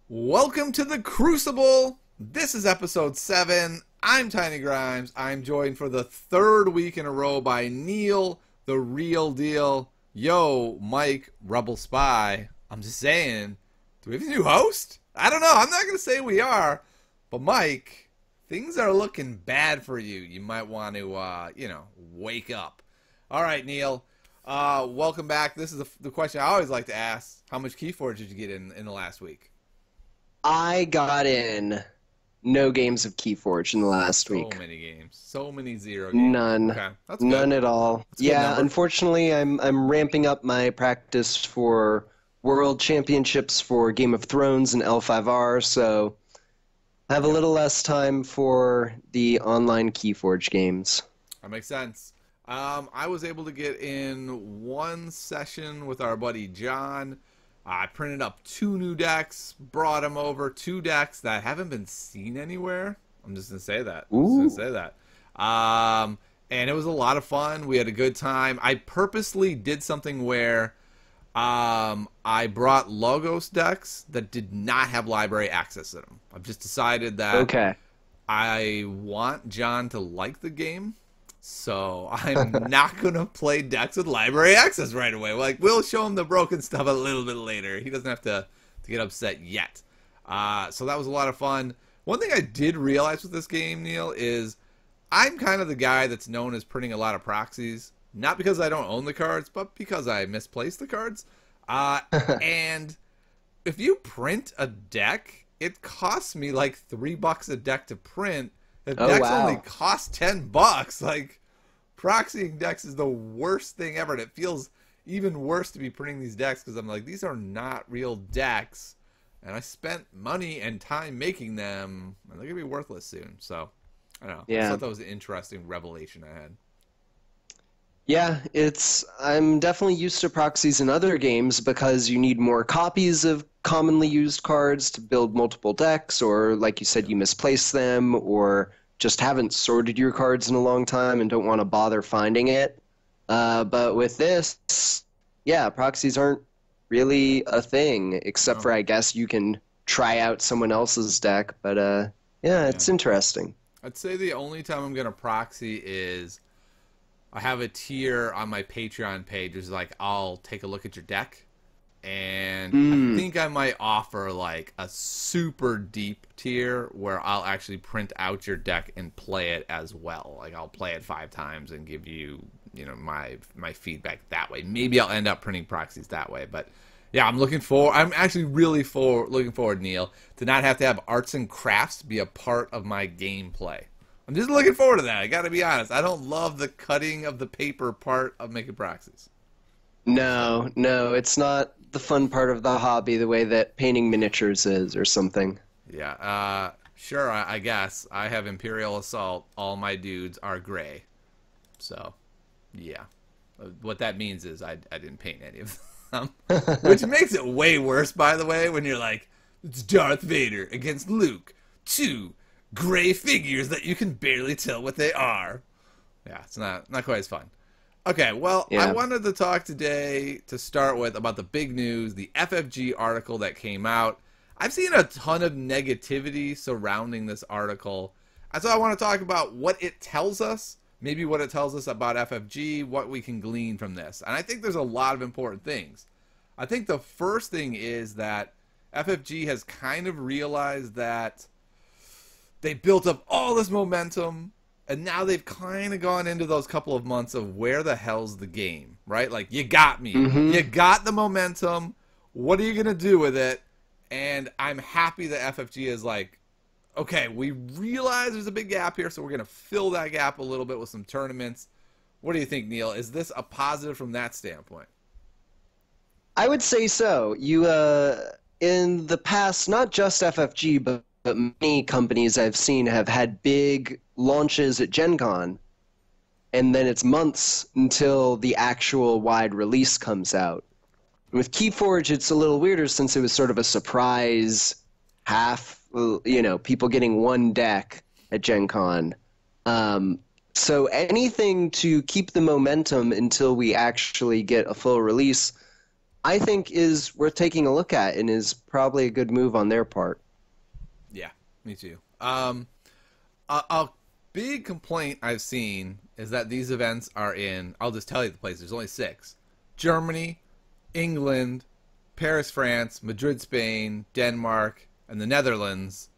Welcome to the Crucible. This is episode 7. I'm Tiny Grimes. I'm joined for the third week in a row by Neil, the real deal. Yo, Mike, Rebel Spy. I'm just saying, do we have a new host? I don't know. I'm not going to say we are. But Mike, things are looking bad for you. You might want to, wake up. All right, Neil. Welcome back. This is the question I always like to ask. How much Keyforge did you get in the last week? I got in no games of Keyforge in the last week. So many games. So many zero games. None. Okay. That's good. None at all. That's a good Yeah, number. unfortunately, I'm ramping up my practice for World Championships for Game of Thrones and L5R, so I have a little less time for the online Keyforge games. That makes sense. I was able to get in one session with our buddy John. I printed up 2 new decks, brought them over, 2 decks that haven't been seen anywhere. I'm just going to say that. And it was a lot of fun. We had a good time. I purposely did something where I brought Logos decks that did not have library access in them. I've just decided that I want John to like the game. So I'm not going to play decks with library access right away. Like, we'll show him the broken stuff a little bit later. He doesn't have to get upset yet. So that was a lot of fun. One thing I did realize with this game, Neil, is I'm kind of the guy that's known as printing a lot of proxies. Not because I don't own the cards, but because I misplaced the cards. And if you print a deck, it costs me like $3 a deck to print. The decks only cost $10. Like, proxying decks is the worst thing ever, and it feels even worse to be printing these decks because I'm like, these are not real decks, and I spent money and time making them, and they're gonna be worthless soon. So, I don't know. Yeah. I thought that was an interesting revelation I had. Yeah, I'm definitely used to proxies in other games because you need more copies of commonly used cards to build multiple decks, or like you said, you misplace them, or just haven't sorted your cards in a long time and don't want to bother finding it. But with this, yeah, proxies aren't really a thing, except for, I guess, you can try out someone else's deck. But yeah, it's interesting. I'd say the only time I'm going to proxy is I have a tier on my Patreon page. It's like, I'll take a look at your deck. And I think I might offer like a super deep tier where I'll actually print out your deck and play it as well. Like, I'll play it 5 times and give you, my feedback that way. Maybe I'll end up printing proxies that way. But yeah, I'm actually really looking forward, Neil, to not have to have arts and crafts be a part of my gameplay. I'm just looking forward to that. I got to be honest. I don't love the cutting of the paper part of making proxies. No, it's not the fun part of the hobby the way that painting miniatures is or something. Yeah, sure, I guess. I have Imperial Assault. All my dudes are gray. So, yeah. What that means is I didn't paint any of them. Which makes it way worse, by the way, when you're like, it's Darth Vader against Luke. 2 gray figures that you can barely tell what they are. Yeah, it's not quite as fun. Okay, well, I wanted to talk today, to start with, about the big news, the FFG article that came out. I've seen a ton of negativity surrounding this article, and so I want to talk about what it tells us, maybe what it tells us about FFG, what we can glean from this. And I think there's a lot of important things. I think the first thing is that FFG has kind of realized that they built up all this momentum, and now they've kind of gone into those couple of months of where the hell's the game, right? Like, you got me. You got the momentum. What are you going to do with it? And I'm happy that FFG is like, okay, we realize there's a big gap here, so we're going to fill that gap a little bit with some tournaments. What do you think, Neil? Is this a positive from that standpoint? I would say so. In the past, not just FFG, but many companies I've seen have had big launches at Gen Con, and then it's months until the actual wide release comes out. With Keyforge, it's a little weirder since it was sort of a surprise people getting one deck at Gen Con. So anything to keep the momentum until we actually get a full release, I think is worth taking a look at and is probably a good move on their part. Yeah, me too. A big complaint I've seen is that these events are in, I'll just tell you the places, there's only 6. Germany, England, Paris, France, Madrid, Spain, Denmark, and the Netherlands.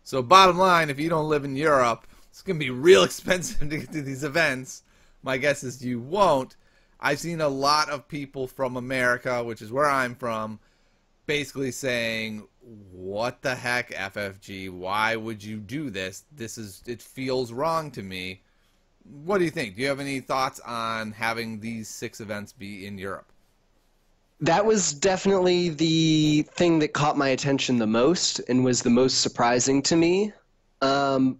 So bottom line, if you don't live in Europe, it's going to be real expensive to get to these events. My guess is you won't. I've seen a lot of people from America, which is where I'm from, basically saying, what the heck, FFG? Why would you do this? It feels wrong to me. What do you think? Do you have any thoughts on having these 6 events be in Europe? That was definitely the thing that caught my attention the most and was the most surprising to me. I'm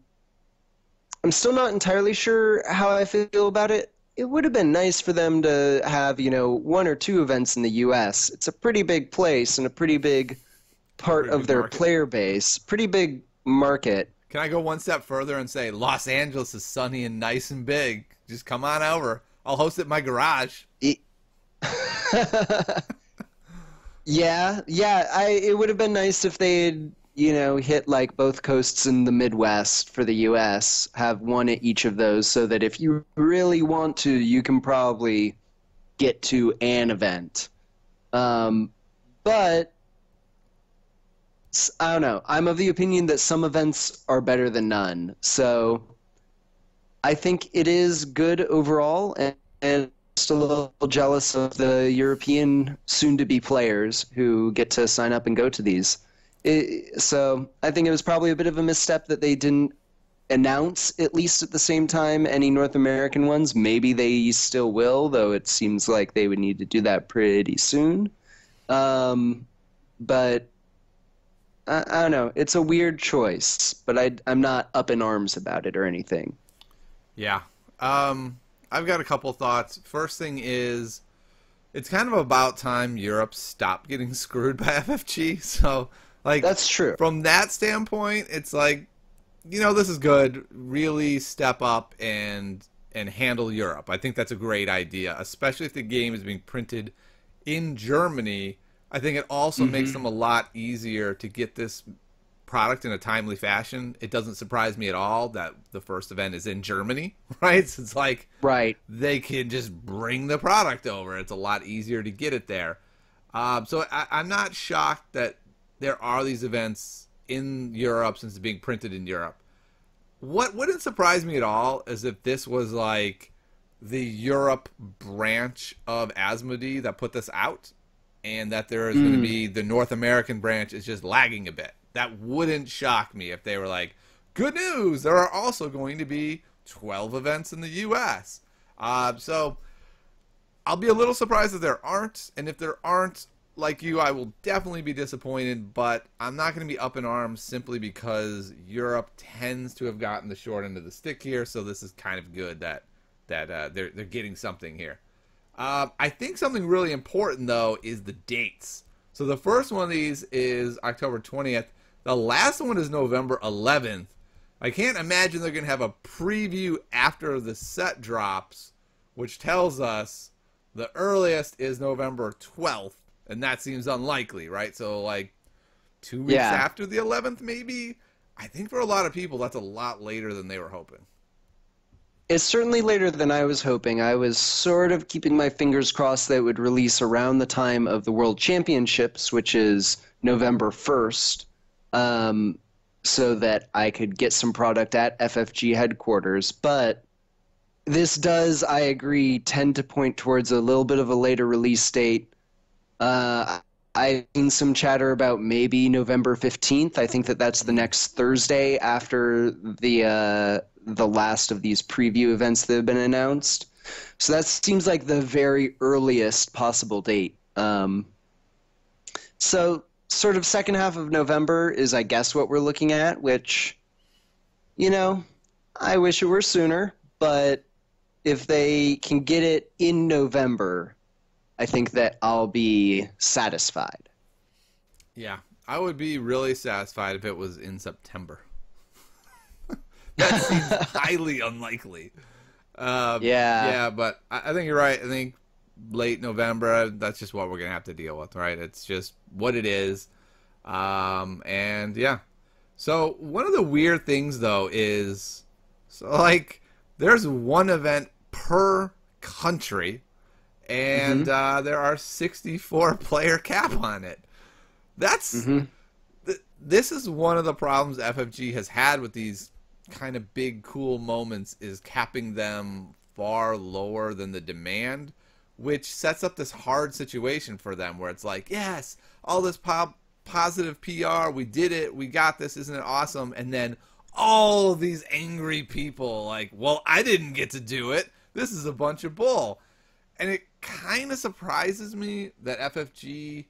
still not entirely sure how I feel about it. It would have been nice for them to have, 1 or 2 events in the U.S. It's a pretty big place and a pretty big part of their player base. Pretty big market. Can I go one step further and say Los Angeles is sunny and nice and big? Just come on over. I'll host it in my garage. Yeah. It would have been nice if they had, hit like both coasts in the Midwest for the U.S., have one at each of those, so that if you really want to, you can probably get to an event. But I don't know. I'm of the opinion that some events are better than none. So I think it is good overall, and just a little jealous of the European soon-to-be players who get to sign up and go to these. So I think it was probably a bit of a misstep that they didn't announce, at least at the same time, any North American ones. Maybe they still will, though it seems like they would need to do that pretty soon. But I don't know. It's a weird choice, but I'm not up in arms about it or anything. Yeah. I've got a couple thoughts. First thing is, it's kind of about time Europe stopped getting screwed by FFG. So, that's true. From that standpoint, it's like, this is good. Really step up and handle Europe. I think that's a great idea, especially if the game is being printed in Germany. I think it also makes them a lot easier to get this product in a timely fashion. It doesn't surprise me at all that the first event is in Germany, right? So it's like they can just bring the product over. It's a lot easier to get it there. So I'm not shocked that there are these events in Europe since it's being printed in Europe. What wouldn't surprise me at all is if this was like the Europe branch of Asmodee that put this out, and that there is going to be the North American branch is just lagging a bit. That wouldn't shock me if they were like, good news, there are also going to be 12 events in the U.S. So I'll be a little surprised if there aren't, and if there aren't, like you, I will definitely be disappointed, but I'm not going to be up in arms simply because Europe tends to have gotten the short end of the stick here, so this is kind of good that they're getting something here. I think something really important, though, is the dates. So the first one of these is October 20th. The last one is November 11th. I can't imagine they're going to have a preview after the set drops, which tells us the earliest is November 12th, and that seems unlikely, right? So, like, 2 weeks after the 11th, maybe? I think for a lot of people, that's a lot later than they were hoping. It's certainly later than I was hoping. I was sort of keeping my fingers crossed that it would release around the time of the World Championships, which is November 1st, so that I could get some product at FFG headquarters. But this does, I agree, tend to point towards a little bit of a later release date. I've seen some chatter about maybe November 15th. I think that's the next Thursday after the last of these preview events that have been announced. So that seems like the very earliest possible date. So sort of second half of November is, I guess, what we're looking at, which, I wish it were sooner, but if they can get it in November, I think that I'll be satisfied. Yeah, I would be really satisfied if it was in September. That seems highly unlikely. Yeah, but I think you're right. I think late November. That's just what we're gonna have to deal with, right? It's just what it is. And yeah. So one of the weird things though is, so like, there's one event per country, and there are 64 player cap on it. That's this is one of the problems FFG has had with these kind of big cool moments, is capping them far lower than the demand, which sets up this hard situation for them where it's like, yes, all this positive PR, we did it, we got this, isn't it awesome? And then all of these angry people like, well, I didn't get to do it, this is a bunch of bull. And it kind of surprises me that FFG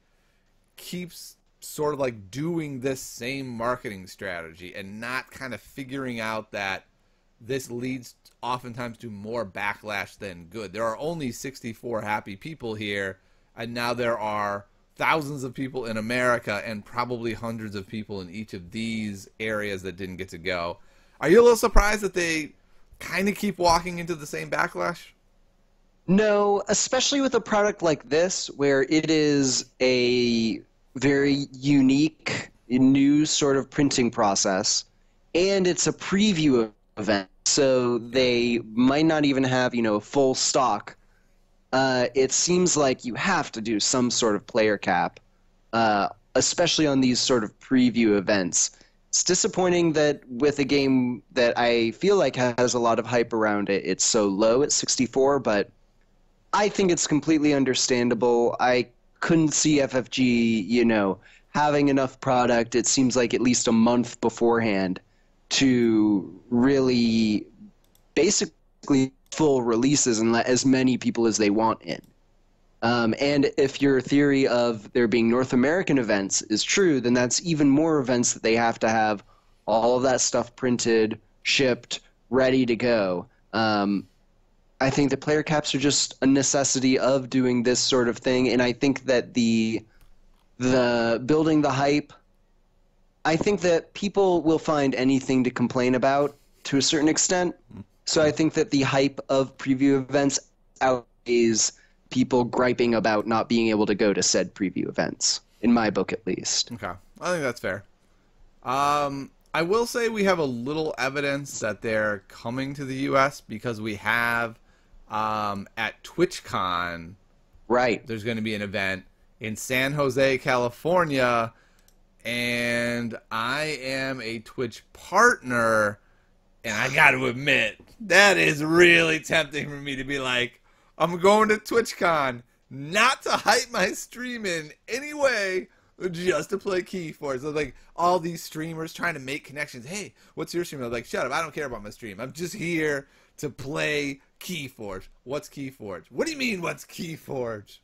keeps sort of like doing this same marketing strategy and not kind of figuring out that this leads oftentimes to more backlash than good. There are only 64 happy people here, and now there are thousands of people in America and probably hundreds of people in each of these areas that didn't get to go. Are you a little surprised that they kind of keep walking into the same backlash? No, especially with a product like this, where it is a very unique new sort of printing process, and it's a preview event, so they might not even have, full stock. It seems like you have to do some sort of player cap, especially on these sort of preview events. It's disappointing that with a game that I feel like has a lot of hype around it, it's so low at 64, but I think it's completely understandable. I couldn't see FFG, having enough product, it seems like at least a month beforehand, to really basically full releases and let as many people as they want in. And if your theory of there being North American events is true, then that's even more events that they have to have all of that stuff printed, shipped, ready to go. I think the player caps are just a necessity of doing this sort of thing, and I think that the building the hype, I think that people will find anything to complain about to a certain extent. So I think that the hype of preview events outweighs people griping about not being able to go to said preview events, in my book at least. Okay, I think that's fair. I will say we have a little evidence that they're coming to the U.S. because we have at TwitchCon, right? There's going to be an event in San Jose, California, and I am a Twitch partner, and I got to admit, that is really tempting for me to be like, I'm going to TwitchCon, not to hype my stream in any way, just to play Keyforge. So like all these streamers trying to make connections. Hey, what's your stream? I'm like, shut up, I don't care about my stream. I'm just here to play Keyforge. What's Keyforge? What do you mean, what's Keyforge?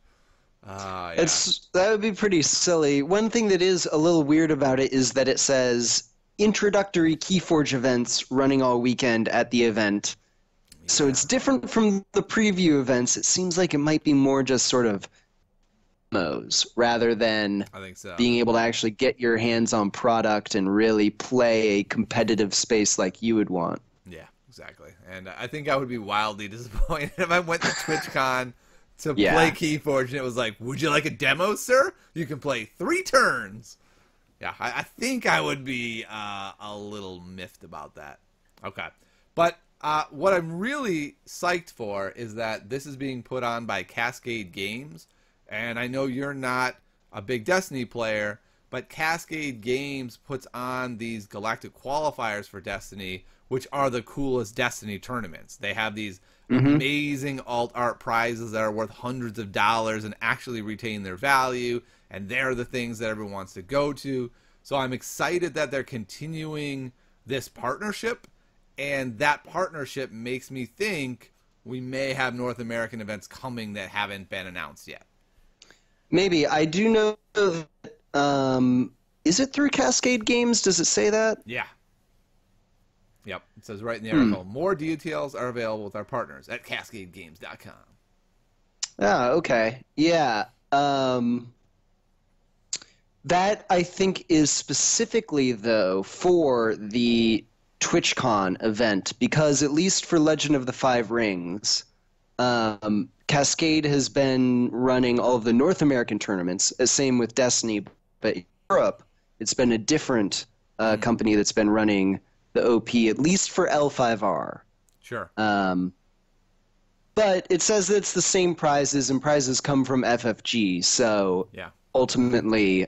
Yeah. That would be pretty silly. One thing that is a little weird about it is that it says introductory Keyforge events running all weekend at the event. Yeah. So it's different from the preview events. It seems like it might be more just sort of demos rather than I think so. Being able to actually get your hands on product and really play a competitive space like you would want. Yeah, exactly. And I think I would be wildly disappointed if I went to TwitchCon to play Keyforge and it was like, would you like a demo, sir? You can play 3 turns. Yeah, I think I would be a little miffed about that. Okay. But what I'm really psyched for is that this is being put on by Cascade Games. And I know you're not a big Destiny player, but Cascade Games puts on these galactic qualifiers for Destiny, which are the coolest Destiny tournaments. They have these amazing alt art prizes that are worth hundreds of dollars and actually retain their value, and they're the things that everyone wants to go to. So I'm excited that they're continuing this partnership, and that partnership makes me think we may have North American events coming that haven't been announced yet. Maybe. I do know that, is it through Cascade Games? Does it say that? Yeah. Yep. It says right in the article, more details are available with our partners at CascadeGames.com. Ah, okay. Yeah. That, I think, is specifically, though, for the TwitchCon event, because at least for Legend of the Five Rings, Cascade has been running all of the North American tournaments, same with Destiny, but in Europe, it's been a different company that's been running the OP, at least for L5R. Sure. But it says that it's the same prizes, and prizes come from FFG, so Yeah. ultimately,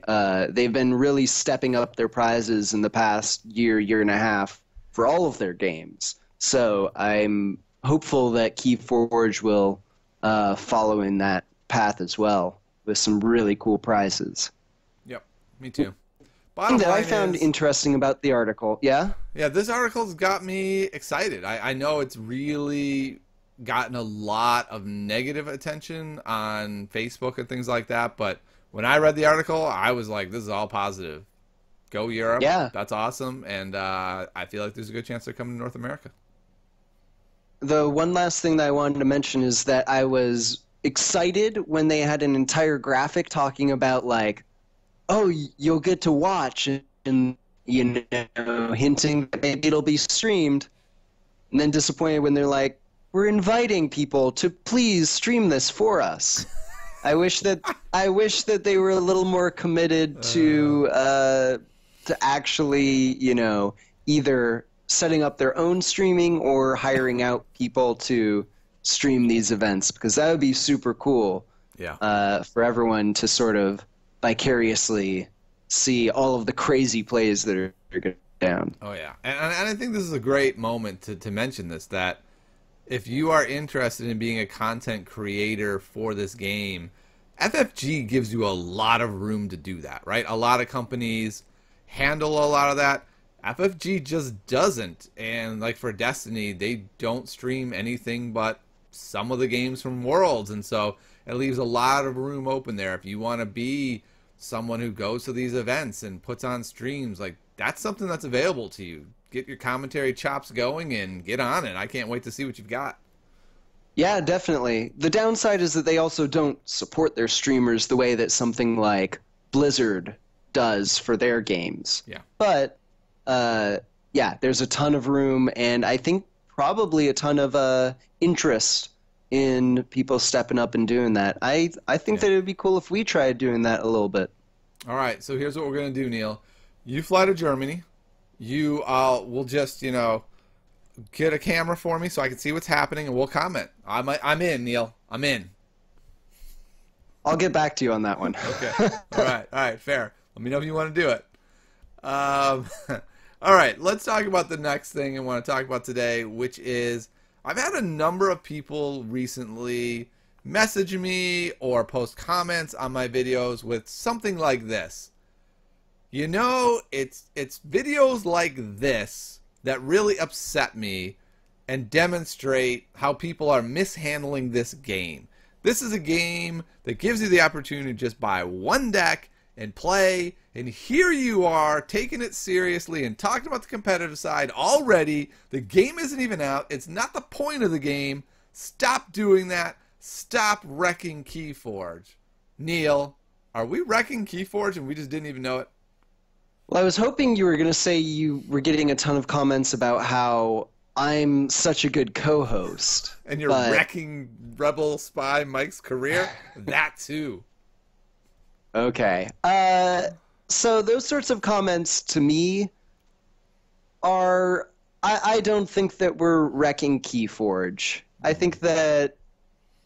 they've been really stepping up their prizes in the past year and a half for all of their games. So I'm hopeful that Keyforge will follow in that path as well with some really cool prizes. Yep. Me too. Thing that I found interesting about the article, yeah? Yeah, this article's got me excited. I know it's really gotten a lot of negative attention on Facebook and things like that, but when I read the article, I was like, this is all positive. Go Europe. Yeah. That's awesome. And I feel like there's a good chance they're coming to North America. The one last thing that I wanted to mention is that I was excited when they had an entire graphic talking about, like, oh, you'll get to watch, and, you know, hinting that maybe it'll be streamed. And then disappointed when they're like, we're inviting people to please stream this for us. I wish that they were a little more committed to actually, you know, either setting up their own streaming or hiring out people to stream these events, because that would be super cool. Yeah. For everyone to sort of vicariously see all of the crazy plays that are going down. Oh yeah, and I think this is a great moment to mention this, that if you are interested in being a content creator for this game, FFG gives you a lot of room to do that, right? A lot of companies handle a lot of that. FFG just doesn't. And like for Destiny, they don't stream anything but some of the games from Worlds. And so it leaves a lot of room open there. If you want to be someone who goes to these events and puts on streams, like that's something that's available to you. Get your commentary chops going and get on it. I can't wait to see what you've got. Yeah, definitely. The downside is that they also don't support their streamers the way that something like Blizzard does for their games. Yeah. But, yeah, there's a ton of room, and I think probably a ton of interest in people stepping up and doing that. I think that it would be cool if we tried doing that a little bit. All right, so here's what we're going to do, Neil. You fly to Germany. We'll just, you know, get a camera for me so I can see what's happening, and we'll comment. I'm in, Neil. I'm in. I'll get back to you on that one. Okay. All right, fair. Let me know if you want to do it. All right, let's talk about the next thing I want to talk about today, which is I've had a number of people recently message me or post comments on my videos with something like this. You know, it's videos like this that really upset me and demonstrate how people are mishandling this game. This is a game that gives you the opportunity to just buy one deck and play, and here you are taking it seriously and talking about the competitive side already. The game isn't even out. It's not the point of the game. Stop doing that. Stop wrecking Keyforge. Neil, are we wrecking Keyforge and we just didn't even know it? Well, I was hoping you were going to say you were getting a ton of comments about how I'm such a good co-host. And you're wrecking Rebel Spy Mike's career? That too. Okay. So those sorts of comments to me are... I don't think that we're wrecking Keyforge. I think that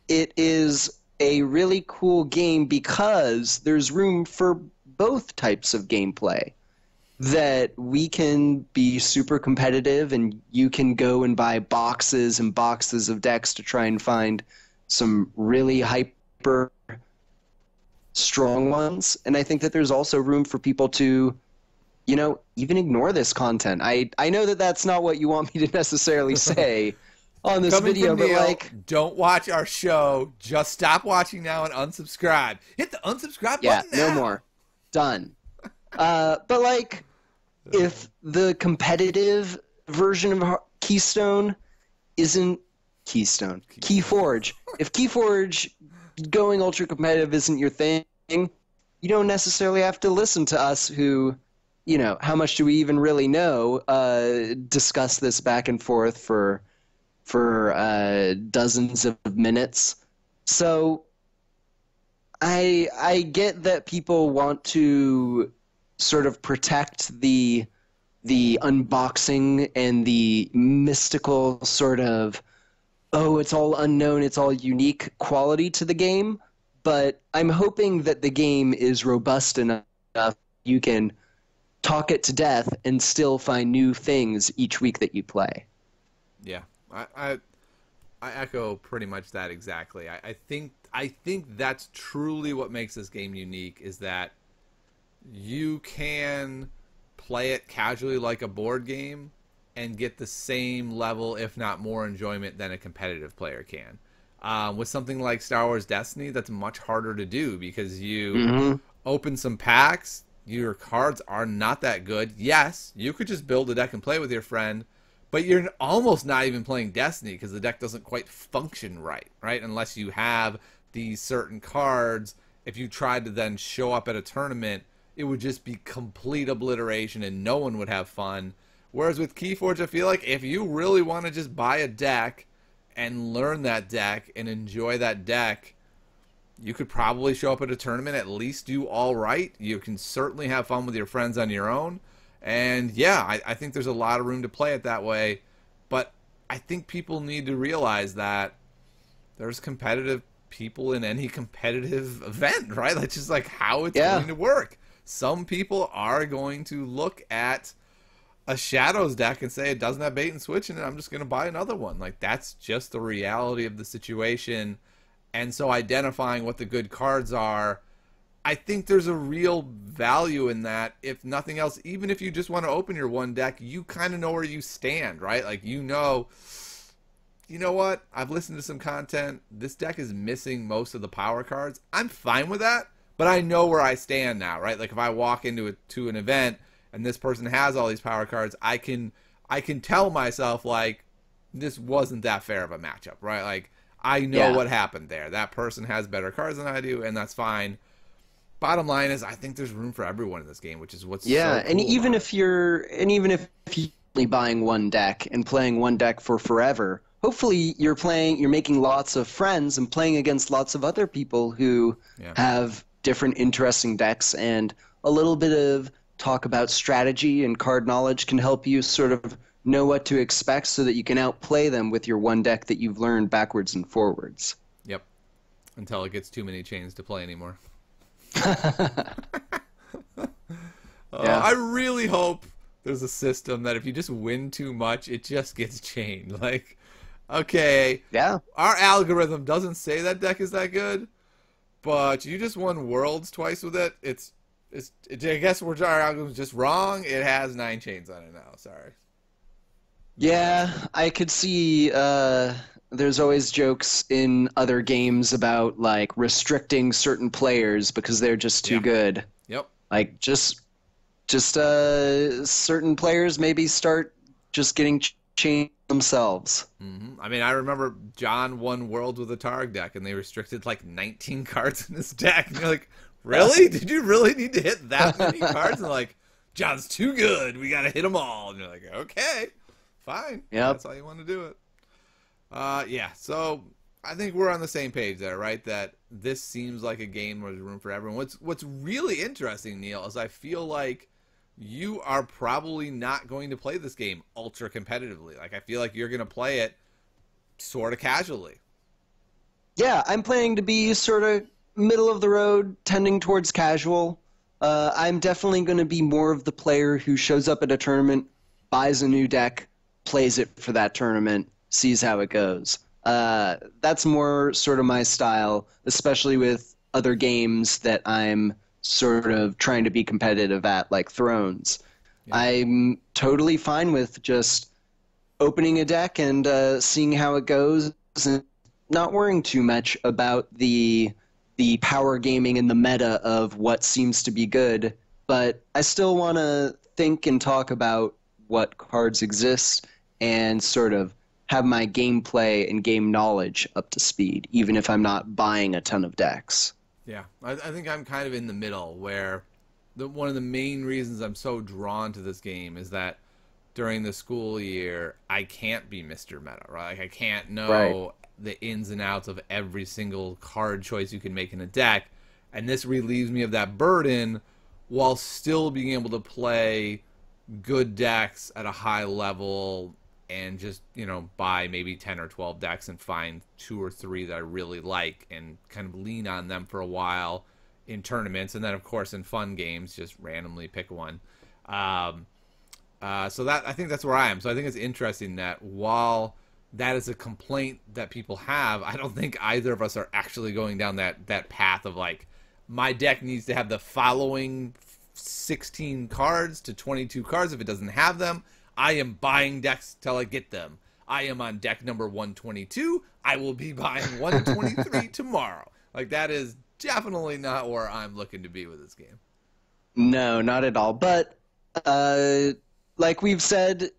it is a really cool game because there's room for both types of gameplay. That we can be super competitive and you can go and buy boxes and boxes of decks to try and find some really hyper strong ones. And I think that there's also room for people to, you know, even ignore this content. I know that that's not what you want me to necessarily say on this video, but Neil, like... Don't watch our show. Just stop watching now and unsubscribe. Hit the unsubscribe button now. Yeah, no more. Done. But like, if the competitive version of Keystone isn't Keystone, Keyforge. If Keyforge going ultra competitive isn't your thing, you don't necessarily have to listen to us who, you know, how much do we even really know, discuss this back and forth for for dozens of minutes. So I get that people want to sort of protect the unboxing and the mystical sort of, oh, it's all unknown, it's all unique quality to the game. But I'm hoping that the game is robust enough you can talk it to death and still find new things each week that you play. Yeah, I echo pretty much that exactly. I think that's truly what makes this game unique, is that you can play it casually like a board game and get the same level, if not more, enjoyment than a competitive player can. With something like Star Wars Destiny, that's much harder to do because you open some packs, your cards are not that good. Yes, you could just build a deck and play with your friend, but you're almost not even playing Destiny because the deck doesn't quite function right? Unless you have these certain cards. If you tried to then show up at a tournament, it would just be complete obliteration and no one would have fun. Whereas with Keyforge, I feel like if you really want to just buy a deck and learn that deck and enjoy that deck, you could probably show up at a tournament, at least do all right. You can certainly have fun with your friends on your own. And yeah, I think there's a lot of room to play it that way. But I think people need to realize that there's competitive people in any competitive event, right? That's just like how it's going to work. Some people are going to look at a Shadows deck and say it doesn't have bait and switch in it, I'm just going to buy another one. Like, that's just the reality of the situation. And so identifying what the good cards are, I think there's a real value in that. If nothing else, even if you just want to open your one deck, you kind of know where you stand, right? Like, you know what? I've listened to some content. This deck is missing most of the power cards. I'm fine with that, but I know where I stand now, right? Like, if I walk into an event and this person has all these power cards, I can tell myself, like, this wasn't that fair of a matchup, right? Like, I know what happened there. That person has better cards than I do, and that's fine. Bottom line is, I think there's room for everyone in this game, which is what's so cool and even if you're only buying one deck and playing one deck for forever, hopefully you're making lots of friends and playing against lots of other people who have different interesting decks, and a little bit of talk about strategy and card knowledge can help you sort of know what to expect so that you can outplay them with your one deck that you've learned backwards and forwards. Yep. Until it gets too many chains to play anymore. I really hope there's a system that if you just win too much, it just gets chained. Like, okay, our algorithm doesn't say that deck is that good, but you just won Worlds twice with it. I guess our algorithm's just wrong. It has 9 chains on it now. Sorry. Yeah, I could see there's always jokes in other games about, like, restricting certain players because they're just too good. Yep. Like, just certain players maybe start just getting chained themselves. Mm-hmm. I mean, I remember John won Worlds with a Targ deck, and they restricted, like, 19 cards in his deck. And you're like, really? Did you really need to hit that many cards? And they're like, John's too good. We got to hit them all. And you're like, okay. Fine. Yep. That's how you want to do it. So I think we're on the same page there, right? That this seems like a game where there's room for everyone. What's really interesting, Neil, is I feel like you are probably not going to play this game ultra competitively. Like, I feel like you're going to play it sort of casually. Yeah, I'm planning to be sort of middle of the road, tending towards casual. I'm definitely going to be more of the player who shows up at a tournament, buys a new deck, plays it for that tournament, sees how it goes. That's more sort of my style, especially with other games that I'm sort of trying to be competitive at, like Thrones. Yeah. I'm totally fine with just opening a deck and seeing how it goes and not worrying too much about the power gaming and the meta of what seems to be good. But I still want to think and talk about what cards exist and sort of have my gameplay and game knowledge up to speed, even if I'm not buying a ton of decks. Yeah, I think I'm kind of in the middle, where one of the main reasons I'm so drawn to this game is that during the school year, I can't be Mr. Meta, right? Like, I can't know Right. the ins and outs of every single card choice you can make in a deck. And this relieves me of that burden while still being able to play good decks at a high level and just, buy maybe 10 or 12 decks and find 2 or 3 that I really like and kind of lean on them for a while in tournaments. And then, of course, in fun games, just randomly pick one. So that, I think that's where I am. So I think it's interesting that while that is a complaint that people have, I don't think either of us are actually going down that path of like, my deck needs to have the following 16 cards to 22 cards. If it doesn't have them, I am buying decks till I get them. I am on deck number 122. I will be buying 123 tomorrow. Like, that is definitely not where I'm looking to be with this game. No, not at all. But like we've said,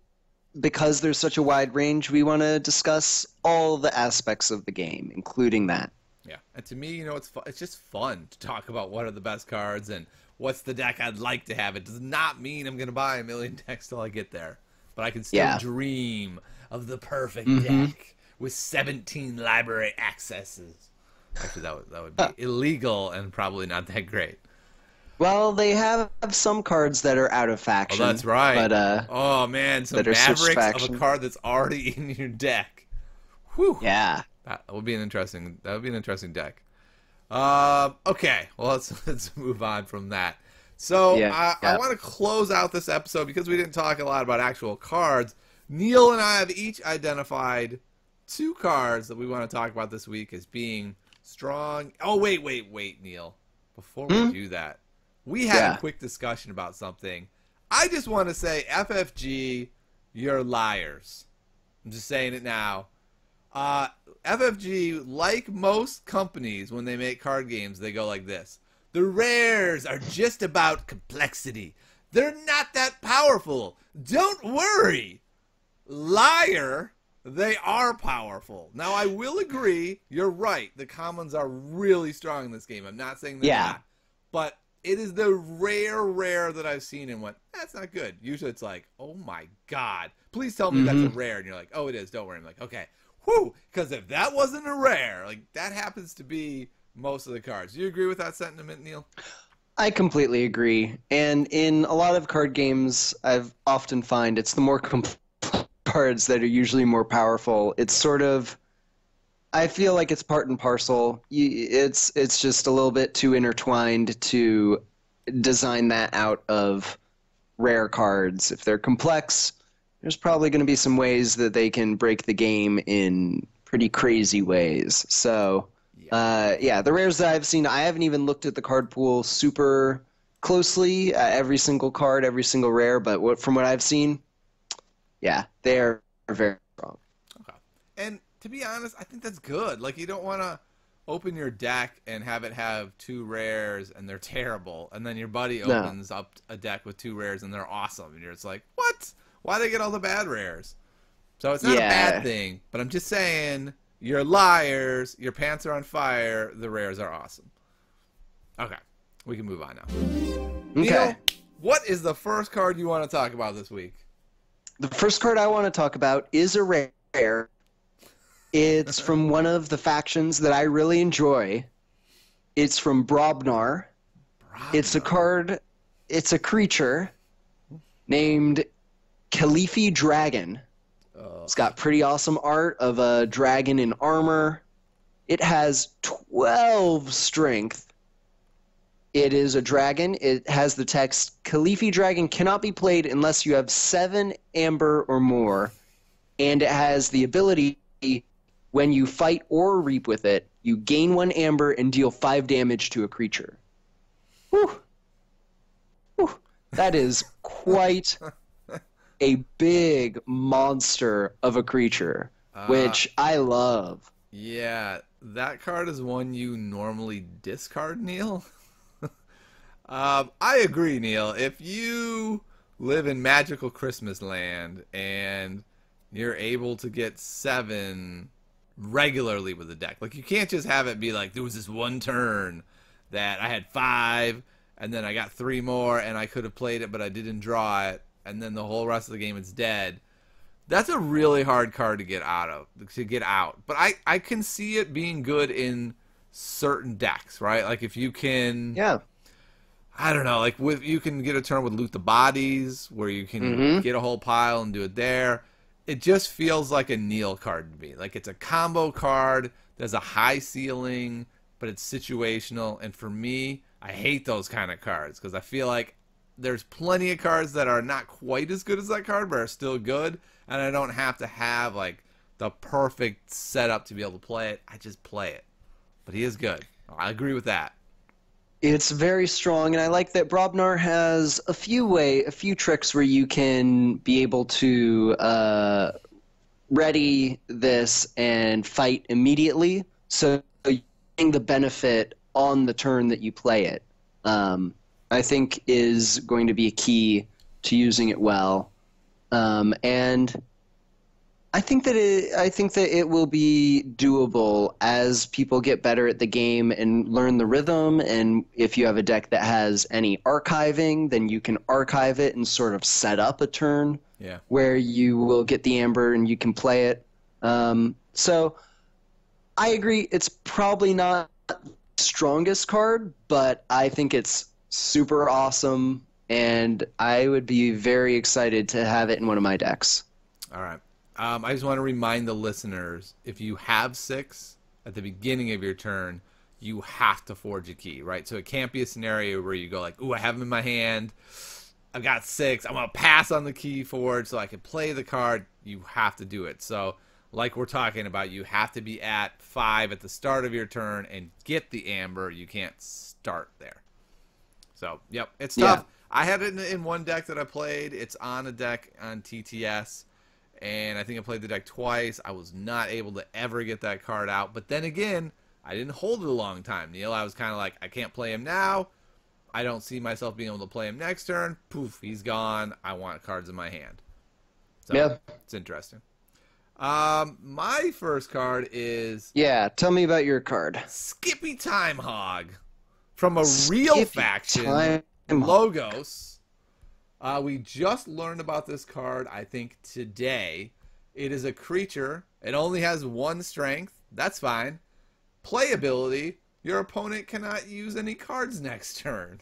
because there's such a wide range, we want to discuss all the aspects of the game, including that. Yeah, and to me, it's just fun to talk about what are the best cards and what's the deck I'd like to have. It does not mean I'm going to buy a million decks till I get there. But I can still dream of the perfect deck with 17 library accesses. Actually, that would be illegal and probably not that great. Well, they have some cards that are out of faction. Oh, that's right. But, oh, man, some Mavericks of a card that's already in your deck. Whew. Yeah. That would be an interesting deck. Okay, well, let's move on from that. So I want to close out this episode because we didn't talk a lot about actual cards. Neil and I have each identified 2 cards that we want to talk about this week as being strong. Oh, wait, Neil. Before we do that, we had a quick discussion about something. I just want to say, FFG, you're liars. I'm just saying it now. FFG, like most companies, when they make card games, they go like this. The rares are just about complexity. They're not that powerful. Don't worry. Liar, they are powerful. Now, I will agree, you're right. The commons are really strong in this game. I'm not saying they're not. But it is the rare that I've seen and went, that's not good. Usually it's like, oh my God. Please tell me that's a rare. And you're like, oh, it is. Don't worry. I'm like, okay. Whew. Because if that wasn't a rare, like, that happens to be most of the cards. Do you agree with that sentiment, Neil? I completely agree. And in a lot of card games, I've often find it's the more complex cards that are usually more powerful. It's sort of, I feel like it's part and parcel. It's just a little bit too intertwined to design that out of rare cards. If they're complex, there's probably going to be some ways that they can break the game in pretty crazy ways. So, the rares that I've seen, I haven't even looked at the card pool super closely, every single card, every single rare, but from what I've seen, they're very strong. Okay. And to be honest, I think that's good. Like, you don't want to open your deck and have it have 2 rares and they're terrible, and then your buddy opens up a deck with 2 rares and they're awesome, and you're just like, what? Why they get all the bad rares? So it's not a bad thing, but I'm just saying, you're liars, your pants are on fire, the rares are awesome. Okay, we can move on now. Okay. Neil, what is the first card you want to talk about this week? The first card I want to talk about is a rare. It's from one of the factions that I really enjoy. It's from Broadnor. It's a card, it's a creature named Kalifa Dragon. It's got pretty awesome art of a dragon in armor. It has 12 strength. It is a dragon. It has the text, Kalifa Dragon cannot be played unless you have 7 amber or more. And it has the ability, when you fight or reap with it, you gain 1 amber and deal 5 damage to a creature. Whew. Whew. That is quite a big monster of a creature, which I love. Yeah, that card is one you normally discard, Neil. I agree, Neil. If you live in magical Christmas land and you're able to get 7 regularly with the deck, like, you can't just have it be like, there was this one turn that I had 5 and then I got 3 more and I could have played it but I didn't draw it, and then the whole rest of the game it's dead. That's a really hard card to get out. But I can see it being good in certain decks, right? Like if you can, Yeah. I don't know, like you can get a turn with loot the bodies, where you can get a whole pile and do it there. It just feels like a Neil card to me. Like it's a combo card. There's a high ceiling, but it's situational. And for me, I hate those kind of cards because I feel like there's plenty of cards that are not quite as good as that card, but are still good. And I don't have to have like the perfect setup to be able to play it. I just play it. But he is good. I agree with that. It's very strong, and I like that Broadnor has a few tricks where you can be able to ready this and fight immediately, so you're getting the benefit on the turn that you play it. I think is going to be a key to using it well, and I think that it will be doable as people get better at the game and learn the rhythm. And if you have a deck that has any archiving, then you can archive it and sort of set up a turn where you will get the amber and you can play it. So I agree. It's probably not the strongest card, but I think it's super awesome, and I would be very excited to have it in one of my decks. All right. I just want to remind the listeners, if you have 6 at the beginning of your turn, you have to forge a key, right? So it can't be a scenario where you go like, ooh, I have them in my hand. I've got 6. I'm going to pass on the Keyforge so I can play the card. You have to do it. So like we're talking about, you have to be at 5 at the start of your turn and get the amber. You can't start there. So, yep, it's tough. I had it in one deck that I played. It's on a deck on TTS. And I think I played the deck twice. I was not able to ever get that card out. But then again, I didn't hold it a long time, Neil. I was kind of like, I can't play him now. I don't see myself being able to play him next turn. Poof, he's gone. I want cards in my hand. So, it's interesting. My first card is... Yeah, tell me about your card. Skippy Time Hog. From a real faction, Logos. We just learned about this card, I think, today. It is a creature. It only has 1 strength. That's fine. Playability. Your opponent cannot use any cards next turn.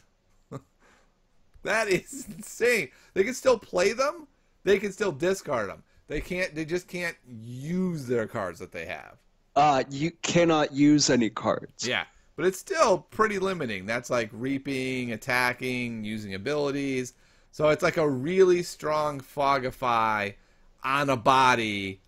That is insane. They can still play them. They can still discard them. They just can't use their cards that they have. You cannot use any cards. Yeah. But it's still pretty limiting. That's like reaping, attacking, using abilities. So it's like a really strong Fogify on a body.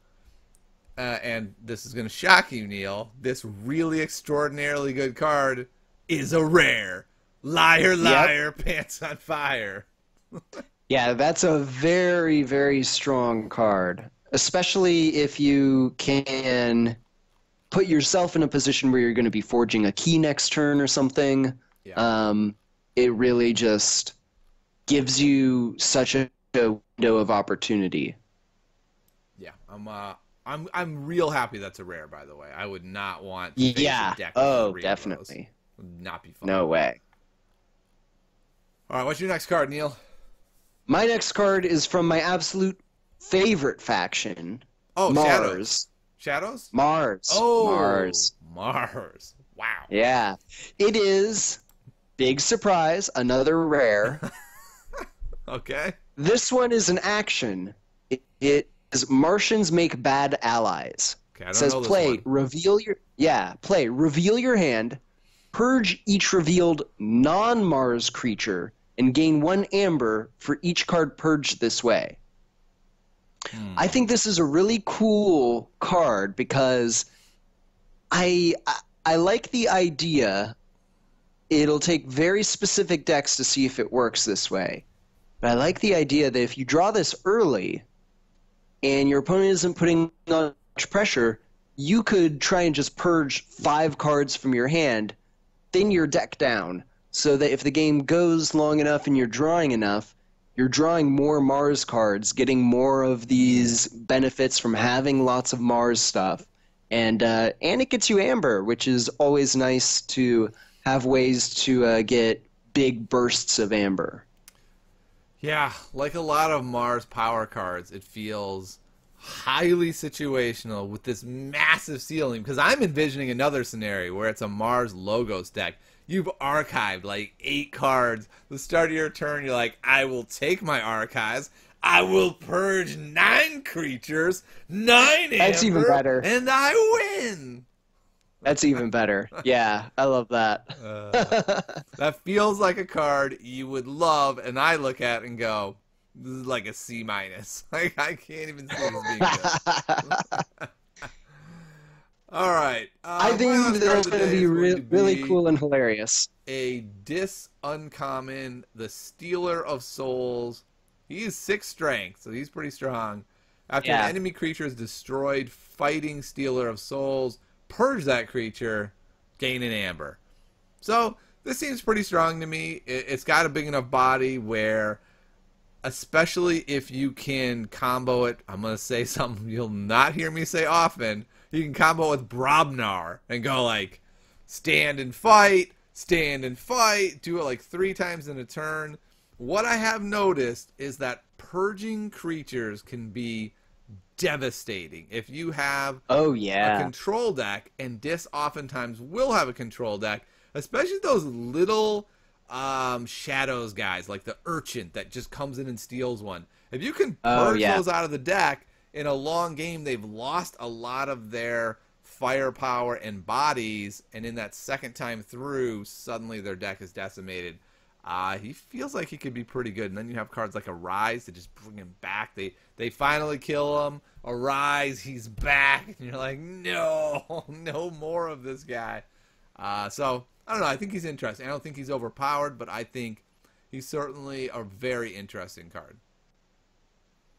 And this is going to shock you, Neil. This really extraordinarily good card is a rare. Liar, liar, pants on fire. Yeah, that's a very, very strong card. Especially if you can put yourself in a position where you're going to be forging a key next turn or something. Yeah. It really just gives you such a window of opportunity. Yeah, I'm real happy that's a rare, by the way. I would not want to face a deck with definitely. Would not be fun. No way. All right, what's your next card, Neil? My next card is from my absolute favorite faction. Oh, Mars. Shadows? Mars. Oh, Mars. Wow. Yeah. It is, big surprise, another rare. Okay. This one is an action. It is Martians make bad allies. Okay, I don't it says know this play, one. reveal your hand, purge each revealed non-Mars creature, and gain 1 amber for each card purged this way. I think this is a really cool card because I like the idea. It'll take very specific decks to see if it works this way. But I like the idea that if you draw this early and your opponent isn't putting on much pressure, you could try and just purge 5 cards from your hand, thin your deck down, so that if the game goes long enough and you're drawing enough, you're drawing more Mars cards, getting more of these benefits from having lots of Mars stuff. And it gets you amber, which is always nice to have ways to get big bursts of amber. Yeah, like a lot of Mars power cards, it feels highly situational with this massive ceiling. Because I'm envisioning another scenario where it's a Mars Logos deck. You've archived like 8 cards. The start of your turn, you're like, I will take my archives. I will purge 9 creatures, 9 That's even amber, better. and I win. That's even better. Yeah, I love that. That feels like a card you would love, and I look at and go, "This is like a C minus." Like I can't even see this being good. All right, I my think last card that's of the going to day be is going to really be cool and hilarious. a Dis uncommon, the Stealer of Souls. He is 6 strength, so he's pretty strong. After Yeah. an enemy creature is destroyed, fighting Stealer of Souls, purge that creature, gain an amber. So this seems pretty strong to me. It's got a big enough body where, especially if you can combo it, I'm going to say something you'll not hear me say often. You can combo it with Broadnor and go like stand and fight, do it like 3 times in a turn. What I have noticed is that purging creatures can be devastating. If you have Oh, a yeah. control deck, and Dis oftentimes will have a control deck, especially those little shadows guys, like the Urchin that just comes in and steals one. If you can purge those out of the deck, in a long game, they've lost a lot of their firepower and bodies, and in that second time through, suddenly their deck is decimated. He feels like he could be pretty good. And then you have cards like Arise to just bring him back. They finally kill him. Arise, he's back. And you're like, no, no more of this guy. So, I don't know. I think he's interesting. I don't think he's overpowered, but I think he's certainly a very interesting card.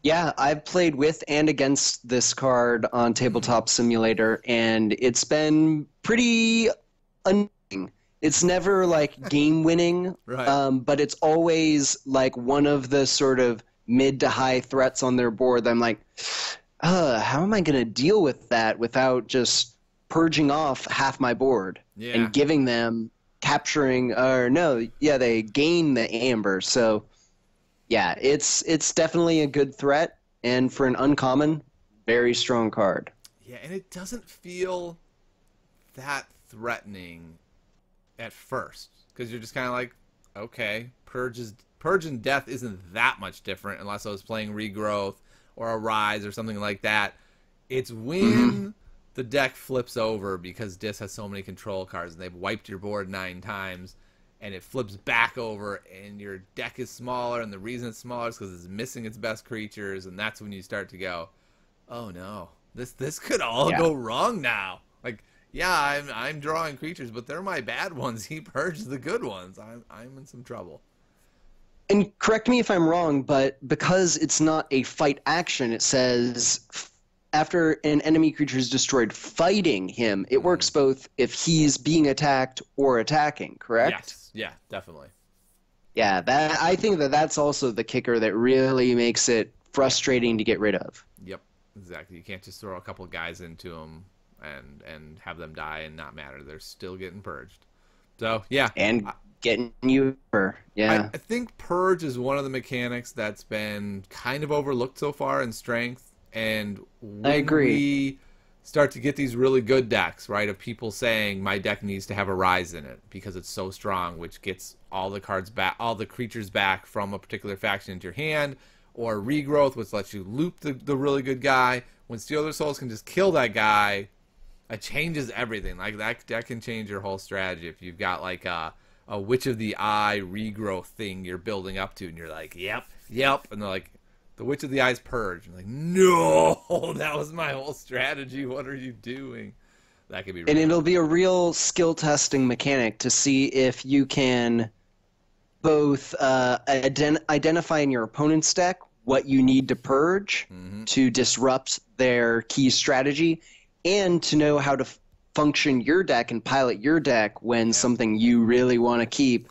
Yeah, I've played with and against this card on Tabletop Simulator, and it's been pretty annoying. It's never like game winning, Right. but it's always like one of the sort of mid to high threats on their board that I'm like, how am I going to deal with that without just purging off half my board and giving them capturing, or no, yeah, they gain the amber. So yeah, it's definitely a good threat, and for an uncommon, very strong card. Yeah, and it doesn't feel that threatening at first, because you're just kind of like, okay, Purge and Death isn't that much different unless I was playing Regrowth or a Rise or something like that. It's when the deck flips over because Dis has so many control cards and they've wiped your board 9 times, and it flips back over and your deck is smaller, and the reason it's smaller is because it's missing its best creatures, and that's when you start to go, oh no, this could all go wrong now. Like, yeah, I'm drawing creatures, but they're my bad ones. He purged the good ones. I'm in some trouble. And correct me if I'm wrong, but because it's not a fight action, it says after an enemy creature is destroyed fighting him, it works both if he's being attacked or attacking, correct? Yes. Yeah, definitely. Yeah, I think that's also the kicker that really makes it frustrating to get rid of. Yep, exactly. You can't just throw a couple guys into them and have them die and not matter. They're still getting purged. So, yeah. And getting you over. Yeah. I think Purge is one of the mechanics that's been kind of overlooked so far in Strength. And when I agree. we start to get these really good decks, right, of people saying my deck needs to have a Rise in it because it's so strong, which gets all the cards back, all the creatures back from a particular faction into your hand, or Regrowth, which lets you loop the really good guy. When Stealer of Souls can just kill that guy, it changes everything. Like that can change your whole strategy. If you've got like a Witch of the Eye Regrowth thing you're building up to, and you're like, yep, and they're like, the Witch of the Eye's Purge. I'm like, no, that was my whole strategy. What are you doing? That could be really And it'll be a real skill testing mechanic to see if you can both identify in your opponent's deck what you need to purge to disrupt their key strategy, and to know how to function your deck and pilot your deck when something you really want to keep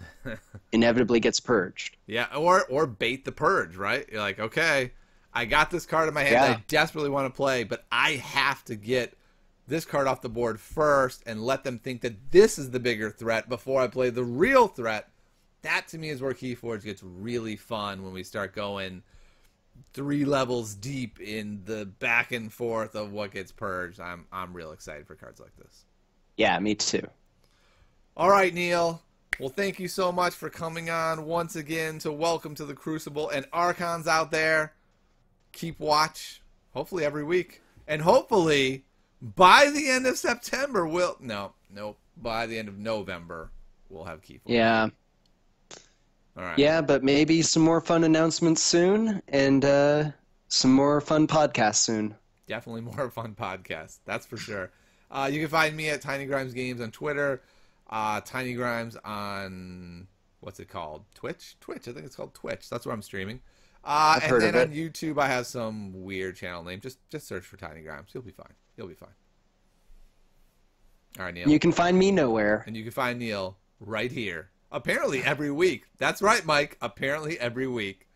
inevitably gets purged. Yeah, or bait the Purge, right? You're like, okay, I got this card in my hand that I desperately want to play, but I have to get this card off the board first and let them think that this is the bigger threat before I play the real threat that to me is where Keyforge gets really fun, when we start going 3 levels deep in the back and forth of what gets purged. I'm real excited for cards like this. Yeah, me too. All right, Neil. Well, thank you so much for coming on once again to welcome to the Crucible. And Archons out there, keep watch, hopefully every week. And hopefully by the end of September, by the end of November, we'll have Keyforge. Yeah. All right. Yeah, but maybe some more fun announcements soon, and some more fun podcasts soon. Definitely more fun podcasts. That's for sure. You can find me at Tiny Grimes Games on Twitter. Tiny Grimes on, what's it called? Twitch? I think it's called Twitch. That's where I'm streaming. I've heard of it. On YouTube, I have some weird channel name. Just search for Tiny Grimes. You'll be fine. All right, Neil. You can find me nowhere. And you can find Neil right here. Apparently every week. That's right, Mike. Apparently every week.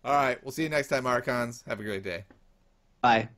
All right. We'll see you next time, Archons. Have a great day. Bye.